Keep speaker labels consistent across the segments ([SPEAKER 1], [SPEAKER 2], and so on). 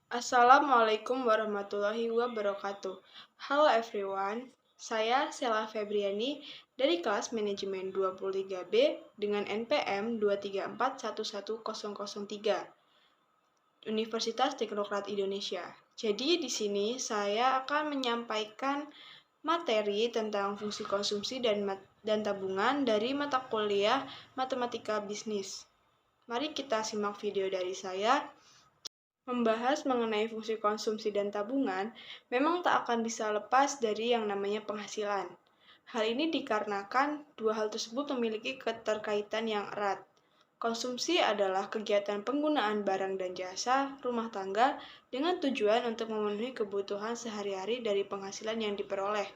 [SPEAKER 1] Assalamualaikum warahmatullahi wabarakatuh. Halo everyone, saya Sela Febriani dari kelas manajemen 23B dengan NPM 2341103, Universitas Teknokrat Indonesia. Jadi di sini saya akan menyampaikan materi tentang fungsi konsumsi dan tabungan dari mata kuliah Matematika Bisnis. Mari kita simak video dari saya. Membahas mengenai fungsi konsumsi dan tabungan, memang tak akan bisa lepas dari yang namanya penghasilan. Hal ini dikarenakan dua hal tersebut memiliki keterkaitan yang erat. Konsumsi adalah kegiatan penggunaan barang dan jasa rumah tangga dengan tujuan untuk memenuhi kebutuhan sehari-hari dari penghasilan yang diperoleh.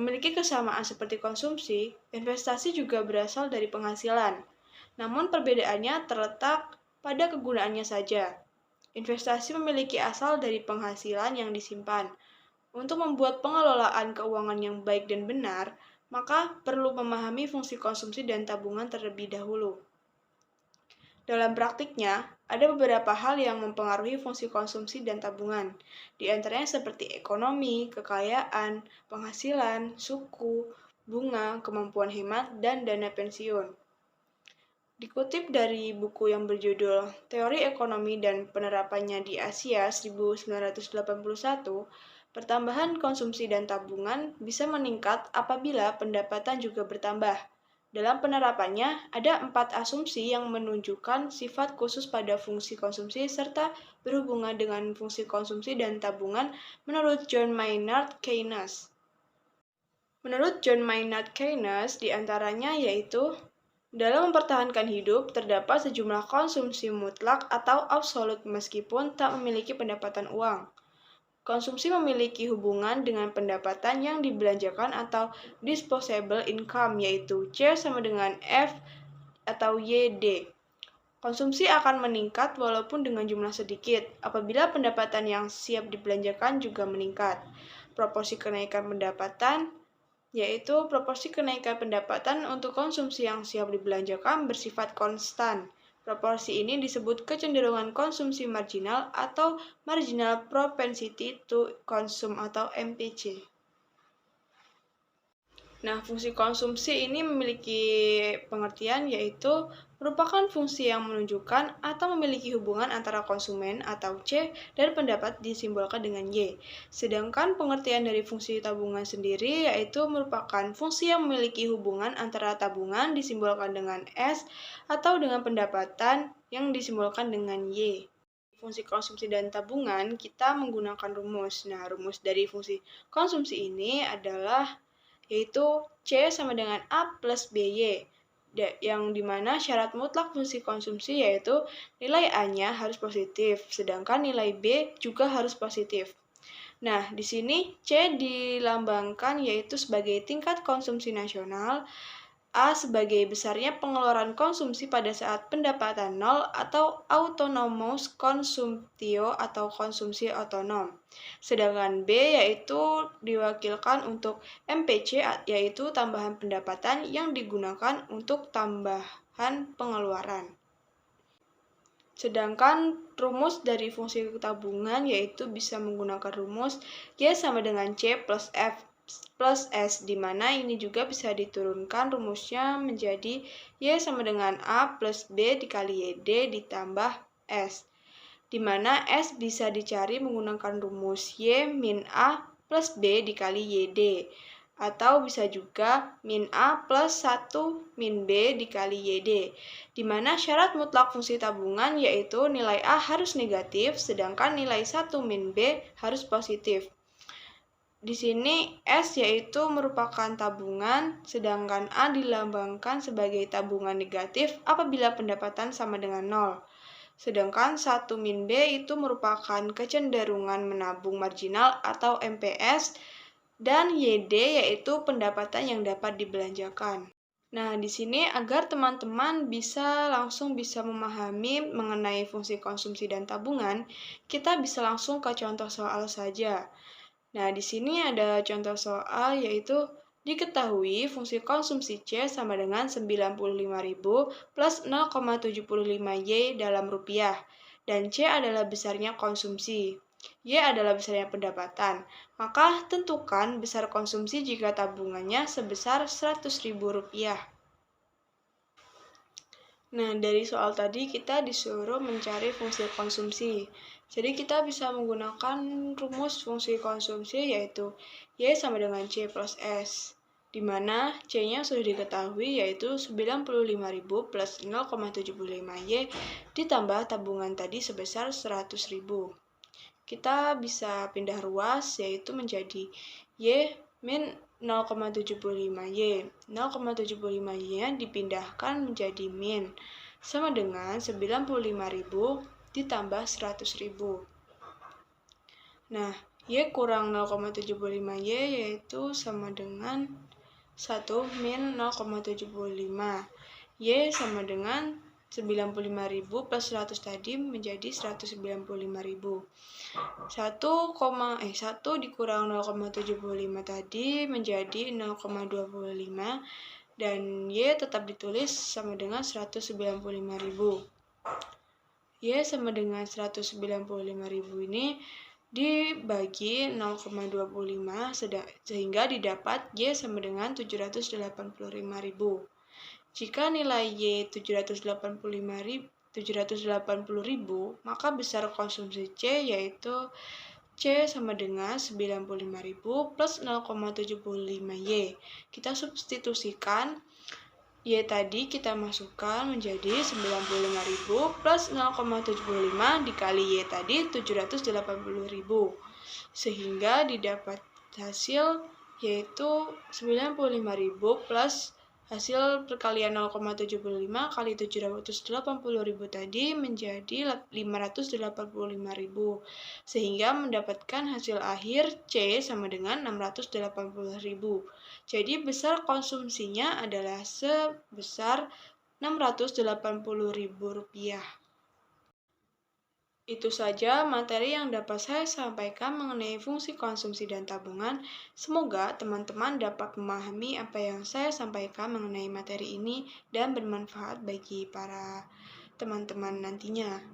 [SPEAKER 1] Memiliki kesamaan seperti konsumsi, investasi juga berasal dari penghasilan. Namun perbedaannya terletak pada kegunaannya saja. Investasi memiliki asal dari penghasilan yang disimpan. Untuk membuat pengelolaan keuangan yang baik dan benar, maka perlu memahami fungsi konsumsi dan tabungan terlebih dahulu. Dalam praktiknya, ada beberapa hal yang mempengaruhi fungsi konsumsi dan tabungan, di antaranya seperti ekonomi, kekayaan, penghasilan, suku, bunga, kemampuan hemat, dan dana pensiun. Dikutip dari buku yang berjudul Teori Ekonomi dan Penerapannya di Asia 1981, pertambahan konsumsi dan tabungan bisa meningkat apabila pendapatan juga bertambah. Dalam penerapannya, ada 4 asumsi yang menunjukkan sifat khusus pada fungsi konsumsi serta berhubungan dengan fungsi konsumsi dan tabungan menurut John Maynard Keynes. Menurut John Maynard Keynes, diantaranya yaitu dalam mempertahankan hidup, terdapat sejumlah konsumsi mutlak atau absolut meskipun tak memiliki pendapatan uang. Konsumsi memiliki hubungan dengan pendapatan yang dibelanjakan atau disposable income, yaitu C sama dengan F atau YD. Konsumsi akan meningkat walaupun dengan jumlah sedikit, apabila pendapatan yang siap dibelanjakan juga meningkat. Proporsi kenaikan pendapatan yaitu proporsi kenaikan pendapatan untuk konsumsi yang siap dibelanjakan bersifat konstan. Proporsi ini disebut kecenderungan konsumsi marginal atau marginal propensity to consume atau MPC. Nah, fungsi konsumsi ini memiliki pengertian yaitu merupakan fungsi yang menunjukkan atau memiliki hubungan antara konsumen atau C dan pendapat disimbolkan dengan Y. Sedangkan pengertian dari fungsi tabungan sendiri yaitu merupakan fungsi yang memiliki hubungan antara tabungan disimbolkan dengan S atau dengan pendapatan yang disimbolkan dengan Y. Fungsi konsumsi dan tabungan kita menggunakan rumus. Nah, rumus dari fungsi konsumsi ini adalah yaitu C sama dengan A plus BY, yang dimana syarat mutlak fungsi konsumsi yaitu nilai A-nya harus positif, sedangkan nilai B juga harus positif. Nah, di sini C dilambangkan yaitu sebagai tingkat konsumsi nasional, A sebagai besarnya pengeluaran konsumsi pada saat pendapatan nol atau autonomous consumptio atau konsumsi otonom. Sedangkan B yaitu diwakilkan untuk MPC yaitu tambahan pendapatan yang digunakan untuk tambahan pengeluaran. Sedangkan rumus dari fungsi tabungan yaitu bisa menggunakan rumus Y sama dengan C plus F plus S, di mana ini juga bisa diturunkan rumusnya menjadi Y sama dengan A plus B dikali YD ditambah S, di mana S bisa dicari menggunakan rumus Y min A plus B dikali YD, atau bisa juga min A plus 1 min B dikali YD, di mana syarat mutlak fungsi tabungan yaitu nilai A harus negatif, sedangkan nilai 1 min B harus positif. Di sini S yaitu merupakan tabungan, sedangkan A dilambangkan sebagai tabungan negatif apabila pendapatan sama dengan 0. Sedangkan 1 min B itu merupakan kecenderungan menabung marginal atau MPS, dan YD yaitu pendapatan yang dapat dibelanjakan. Nah, di sini agar teman-teman langsung bisa memahami mengenai fungsi konsumsi dan tabungan, kita bisa langsung ke contoh soal saja. Nah, di sini ada contoh soal yaitu diketahui fungsi konsumsi C sama dengan 95.000 plus 0,75 Y dalam rupiah. dan C adalah besarnya konsumsi. Y adalah besarnya pendapatan. Maka tentukan besar konsumsi jika tabungannya sebesar Rp100.000. Nah, dari soal tadi kita disuruh mencari fungsi konsumsi. Jadi kita bisa menggunakan rumus fungsi konsumsi yaitu Y sama dengan C plus S, di mana C-nya sudah diketahui yaitu 95.000 plus 0,75Y ditambah tabungan tadi sebesar 100.000. Kita bisa pindah ruas yaitu menjadi Y min 0,75Y. 0,75Y-nya dipindahkan menjadi min sama dengan 95.000 ditambah 100.000. Nah, Y kurang 0,75Y yaitu sama dengan 1 min 0,75. Y sama dengan 95.000 plus 100 tadi menjadi 195.000. 1 dikurang 0,75 tadi menjadi 0,25 dan Y tetap ditulis sama dengan 195.000. Y sama dengan 195.000 ini dibagi 0,25 sehingga didapat Y sama dengan 785.000. Jika nilai Y 780.000, maka besar konsumsi C yaitu C sama dengan 95.000 plus 0,75Y. Kita substitusikan Y tadi kita masukkan menjadi 95.000 plus 0,75 dikali Y tadi 780.000. Sehingga didapat hasil yaitu 95.000 plus hasil perkalian 0,75 kali 780.000 tadi menjadi 585.000. Sehingga mendapatkan hasil akhir C sama dengan 680.000. Jadi besar konsumsinya adalah sebesar Rp680.000. Itu saja materi yang dapat saya sampaikan mengenai fungsi konsumsi dan tabungan. Semoga teman-teman dapat memahami apa yang saya sampaikan mengenai materi ini dan bermanfaat bagi para teman-teman nantinya.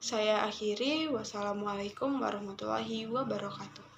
[SPEAKER 1] Saya akhiri, wassalamualaikum warahmatullahi wabarakatuh.